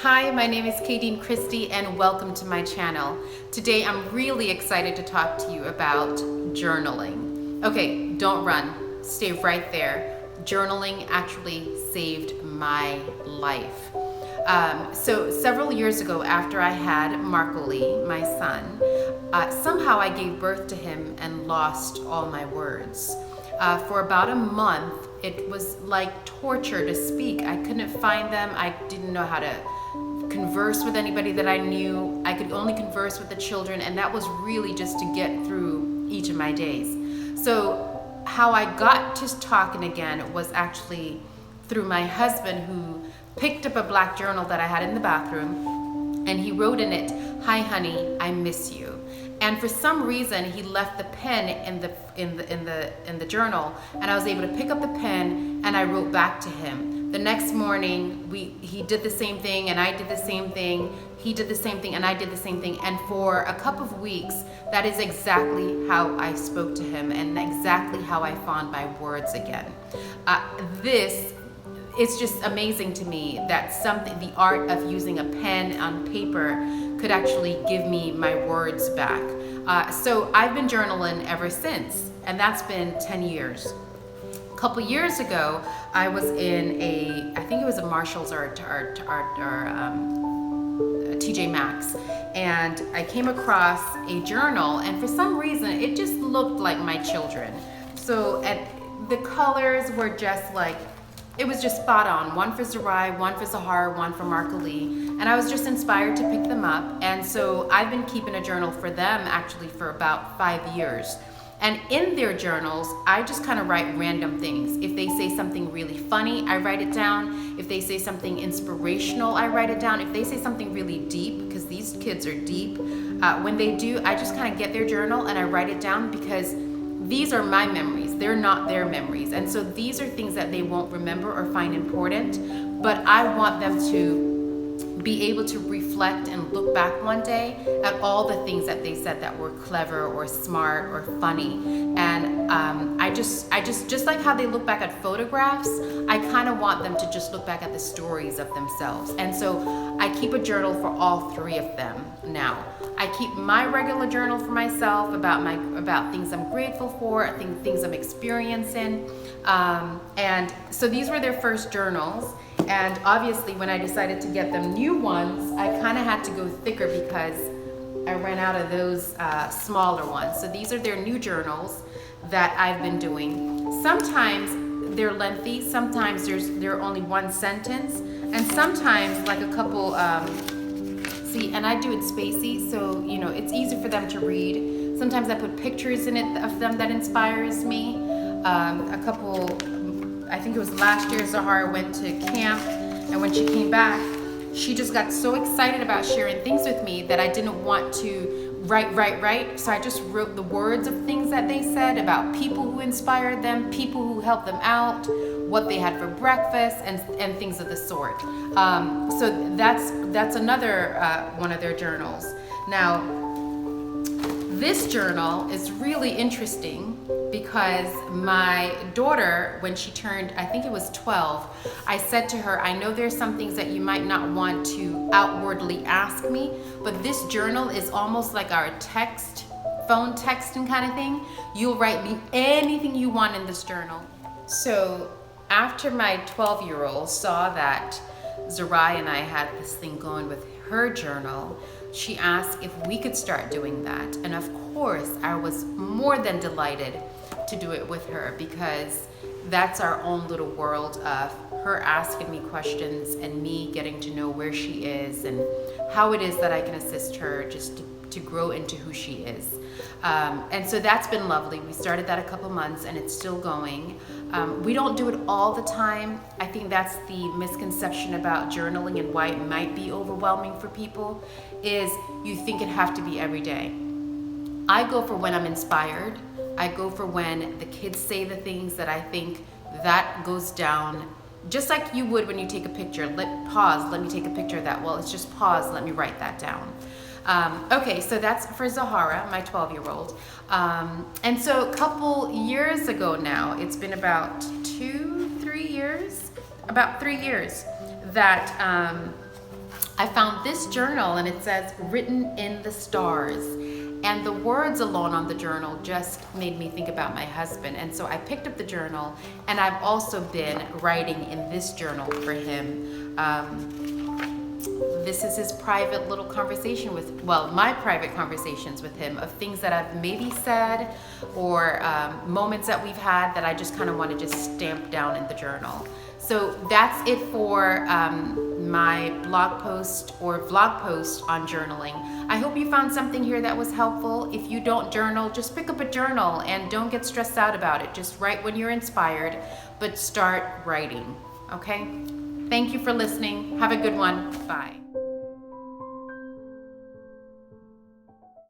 Hi, my name is Kadine Christie and welcome to my channel. Today I'm really excited to talk to you about journaling. Okay, don't run, stay right there. Journaling actually saved my life. So several years ago, after I had Marco-Lee, my son, somehow I gave birth to him and lost all my words. For about a month, it was like torture to speak. I couldn't find them. I didn't know how to converse with anybody that I knew. I could only converse with the children, and that was really just to get through each of my days. So how I got to talking again was actually through my husband, who picked up a black journal that I had in the bathroom, and he wrote in it, "Hi honey, I miss you." And for some reason, he left the pen in the journal, and I was able to pick up the pen and I wrote back to him. The next morning, he did the same thing, and I did the same thing. He did the same thing, and I did the same thing. And for a couple of weeks, that is exactly how I spoke to him, and exactly how I found my words again. It's just amazing to me that the art of using a pen on paper could actually give me my words back. So I've been journaling ever since, and that's been 10 years. A couple years ago, I was in I think it was a Marshalls or a TJ Maxx, and I came across a journal, and for some reason, it just looked like my children. So the colors were just like, it was just spot on. One for Zerai, one for Zahara, one for Marco-Lee. And I was just inspired to pick them up. And so I've been keeping a journal for them actually for about 5 years. And in their journals, I just kind of write random things. If they say something really funny, I write it down. If they say something inspirational, I write it down. If they say something really deep, because these kids are deep, when they do, I just kind of get their journal and I write it down, because these are my memories. They're not their memories. And so these are things that they won't remember or find important, but I want them to be able to reflect and look back one day at all the things that they said that were clever or smart or funny. And I just like how they look back at photographs, I kind of want them to just look back at the stories of themselves. And so I keep a journal for all three of them now. I keep my regular journal for myself about things I'm grateful for, things I'm experiencing. And so these were their first journals. And obviously when I decided to get them new ones, I kind of had to go thicker because I ran out of those smaller ones. So these are their new journals that I've been doing. Sometimes they're lengthy, sometimes they're only one sentence, and sometimes like a couple, and I do it spacey, so it's easy for them to read. Sometimes I put pictures in it of them that inspires me. I think it was last year, Zahara went to camp, and when she came back, she just got so excited about sharing things with me that I didn't want to write. So I just wrote the words of things that they said about people who inspired them, people who helped them out, what they had for breakfast, and things of the sort. So that's another one of their journals. Now, this journal is really interesting because my daughter, when she turned, I think it was 12, I said to her, I know there's some things that you might not want to outwardly ask me, but this journal is almost like our phone texting kind of thing. You'll write me anything you want in this journal. So after my 12-year-old saw that Zerai and I had this thing going with her journal, she asked if we could start doing that. And of course, I was more than delighted to do it with her, because that's our own little world of her asking me questions and me getting to know where she is and how it is that I can assist her just to grow into who she is. And so that's been lovely. We started that a couple months and it's still going. We don't do it all the time. I think that's the misconception about journaling and why it might be overwhelming for people, is you think it have to be every day. I go for when I'm inspired. I go for when the kids say the things that I think that goes down, just like you would when you take a picture. Pause, let me take a picture of that. Well, it's just pause, let me write that down. Okay, so that's for Zahara, my 12-year-old. And so a couple years ago now, it's been about 3 years that I found this journal and it says written in the stars. And the words alone on the journal just made me think about my husband. And so I picked up the journal, and I've also been writing in this journal for him. This is his private little conversation with, well, my private conversations with him of things that I've maybe said or moments that we've had that I just kind of want to just stamp down in the journal. So that's it for my blog post or vlog post on journaling. I hope you found something here that was helpful. If you don't journal, just pick up a journal and don't get stressed out about it. Just write when you're inspired, but start writing, okay? Thank you for listening. Have a good one. Bye.